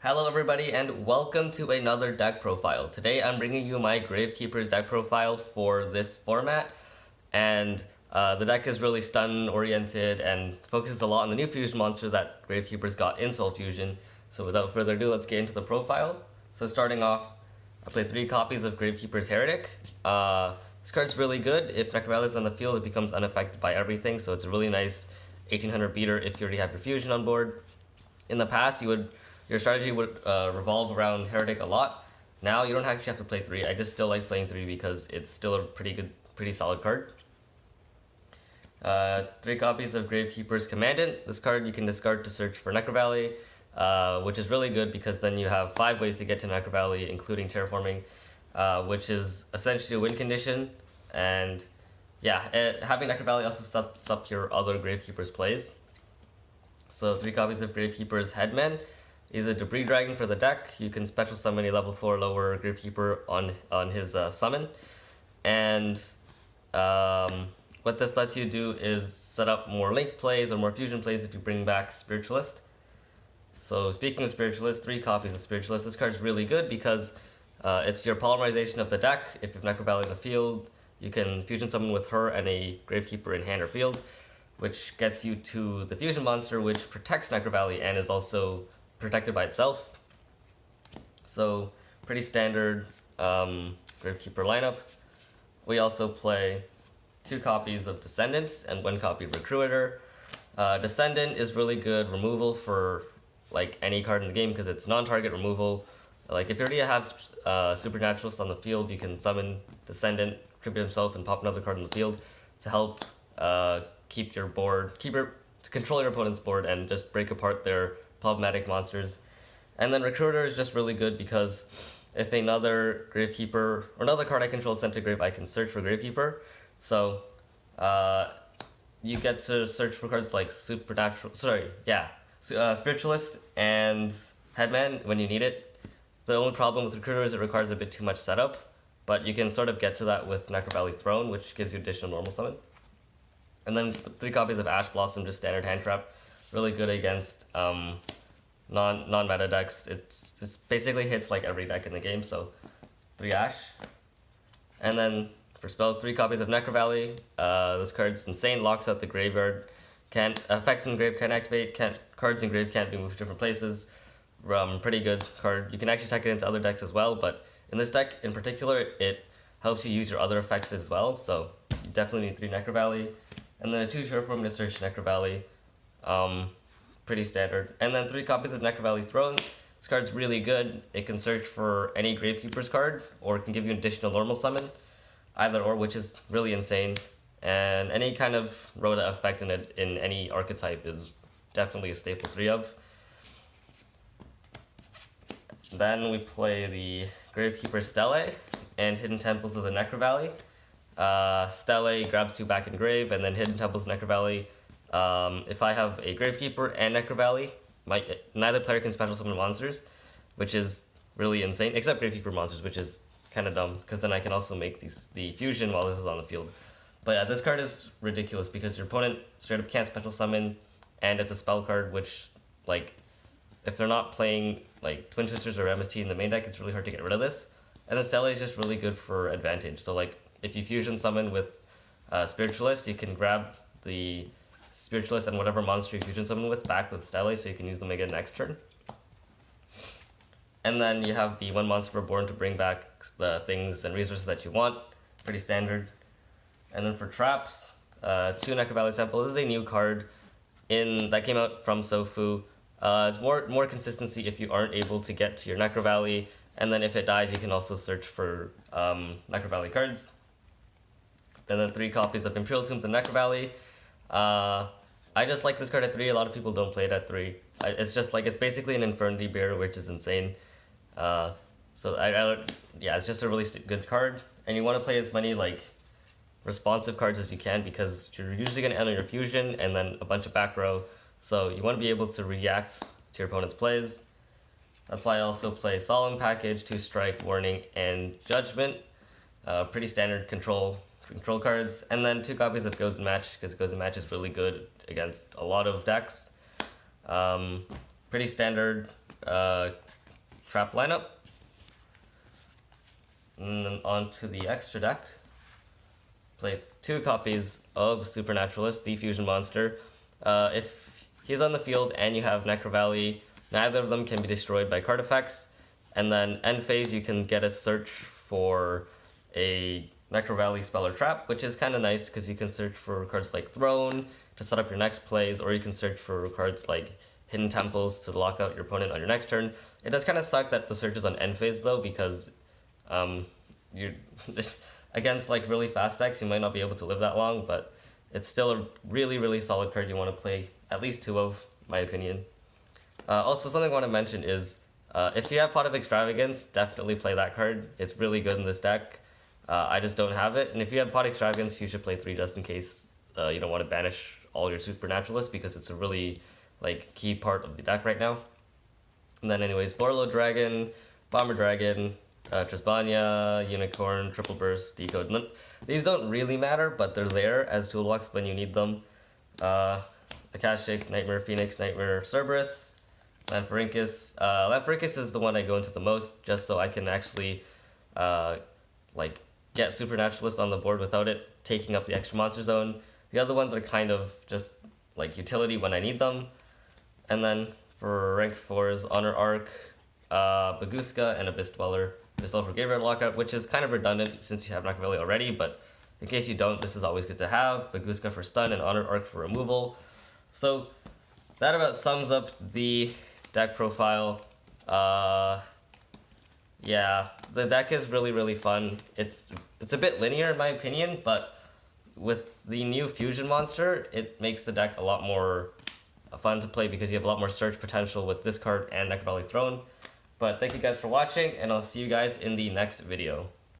Hello everybody and welcome to another deck profile. Today I'm bringing you my Gravekeeper's deck profile for this format, and the deck is really stun oriented and focuses a lot on the new fusion monster that Gravekeeper's got in Soul Fusion. So without further ado, let's get into the profile. So starting off, I play 3 copies of Gravekeeper's Heretic. This card's really good. If Necrovalley's on the field, it becomes unaffected by everything, so it's a really nice 1800 beater if you already have your fusion on board. In the past, your strategy would revolve around Heretic a lot. Now you don't actually have to play 3. I just still like playing 3 because it's still a pretty solid card. 3 copies of Gravekeeper's Commandant. This card you can discard to search for Necrovalley, which is really good because then you have 5 ways to get to Necrovalley, including Terraforming, which is essentially a win condition. And yeah, having Necrovalley also sets up your other Gravekeeper's plays. So 3 copies of Gravekeeper's Headman. He's a Debris Dragon for the deck. You can special summon a level 4 lower Gravekeeper on his summon. And what this lets you do is set up more link plays or more fusion plays if you bring back Spiritualist. So speaking of Spiritualist, 3 copies of Spiritualist. This card's really good because it's your polymerization of the deck. If you have Necrovalley in the field, you can fusion summon with her and a Gravekeeper in hand or field, which gets you to the fusion monster, which protects Necrovalley and is also protected by itself. So pretty standard Gravekeeper lineup. We also play 2 copies of Descendant and 1 copy of Recruiter. Descendant is really good removal for like any card in the game because it's non-target removal. Like if you already have Supernaturalist on the field, you can summon Descendant, tribute himself, and pop another card on the field to help to control your opponent's board and just break apart their problematic monsters. And then Recruiter is just really good because if another Gravekeeper or another card I control is sent to grave, I can search for Gravekeeper. So you get to search for cards like Spiritualist and Headman when you need it. The only problem with Recruiter is it requires a bit too much setup, but you can sort of get to that with Necrovalley Throne, which gives you additional normal summon. And then 3 copies of Ash Blossom, just standard hand trap. Really good against non-meta decks. It's basically hits like every deck in the game, so 3 Ash. And then for spells, 3 copies of Necrovalley. This card's insane, locks out the graveyard. Effects in grave can't activate, cards in grave can't be moved to different places. Pretty good card. You can actually attack it into other decks as well, but in this deck in particular, it helps you use your other effects as well, so you definitely need 3 Necrovalley. And then a 2 Terraforming to search Necrovalley. Pretty standard. And then 3 copies of Necrovalley Throne. This card's really good. It can search for any Gravekeeper's card, or it can give you an additional normal summon, either or, which is really insane. And any kind of Rhoda effect in any archetype is definitely a staple 3 of. Then we play the Gravekeeper Stele and Hidden Temples of the Necrovalley. Stele grabs 2 back in grave, and then Hidden Temples Necrovalley. If I have a Gravekeeper and Necrovalley, neither player can special summon monsters, which is really insane, except Gravekeeper monsters, which is kind of dumb, because then I can also make the fusion while this is on the field. But yeah, this card is ridiculous because your opponent straight up can't special summon, and it's a spell card, which, like, if they're not playing like Twin Twisters or MST in the main deck, it's really hard to get rid of this. And the Stele is just really good for advantage. So like, if you fusion summon with Spiritualist, you can grab the Spiritualist and whatever monster you fusion summon with back with Stele, so you can use them again next turn. And then you have the 1 Monster Reborn to bring back the things and resources that you want. Pretty standard. And then for traps, 2 Necrovalley Temple. This is a new card that came out from SOFU. It's more consistency if you aren't able to get to your Necrovalley, and then if it dies, you can also search for Necrovalley cards. Then 3 copies of Imperial Tombs and Necrovalley. I just like this card at 3. A lot of people don't play it at 3. It's basically an Infernity Bear, which is insane. It's just a really good card, and you want to play as many like responsive cards as you can because you're usually going to end on your fusion and then a bunch of back row. So you want to be able to react to your opponent's plays. That's why I also play Solemn Package, 2 Strike, Warning, and Judgment. Pretty standard control cards. And then 2 copies of Gozen Match, because Gozen Match is really good against a lot of decks. Pretty standard trap lineup. And then onto the extra deck. Play 2 copies of Supernaturalist, the fusion monster. If he's on the field and you have Necrovalley, neither of them can be destroyed by card effects. And then end phase, you can get a search for a Necrovalley spell or trap, which is kind of nice because you can search for cards like Throne to set up your next plays, or you can search for cards like Hidden Temples to lock out your opponent on your next turn. It does kind of suck that the search is on end phase though, because you're against like really fast decks, you might not be able to live that long, but it's still a really, really solid card you want to play at least 2 of, my opinion. Also, something I want to mention is if you have Pot of Extravagance, definitely play that card. It's really good in this deck. I just don't have it. And if you have Pot of Extravagance, you should play 3 just in case you don't want to banish all your Supernaturalists, because it's a really like key part of the deck right now. And then anyways, Borreload Dragon, Bomber Dragon, Trisbaena, Unicorn, Triple Burst, Decode. These don't really matter, but they're there as toolbox when you need them. Akashic, Nightmare Phoenix, Nightmare Cerberus, Lamphorhynchus. Lamphorhynchus is the one I go into the most, just so I can actually like get Supernaturalist on the board without it taking up the extra monster zone. The other ones are kind of just like utility when I need them. And then for rank 4s, Honor Arc, Baguska, and Abyss Dweller. Abyss Dweller for Graveyard Lockout, which is kind of redundant since you have Necrovalley already, but in case you don't, this is always good to have. Baguska for stun and Honor Arc for removal. So that about sums up the deck profile. Yeah, the deck is really, really fun. It's a bit linear in my opinion, but with the new fusion monster, it makes the deck a lot more fun to play because you have a lot more search potential with this card and Necrovalley Throne. But thank you guys for watching, and I'll see you guys in the next video.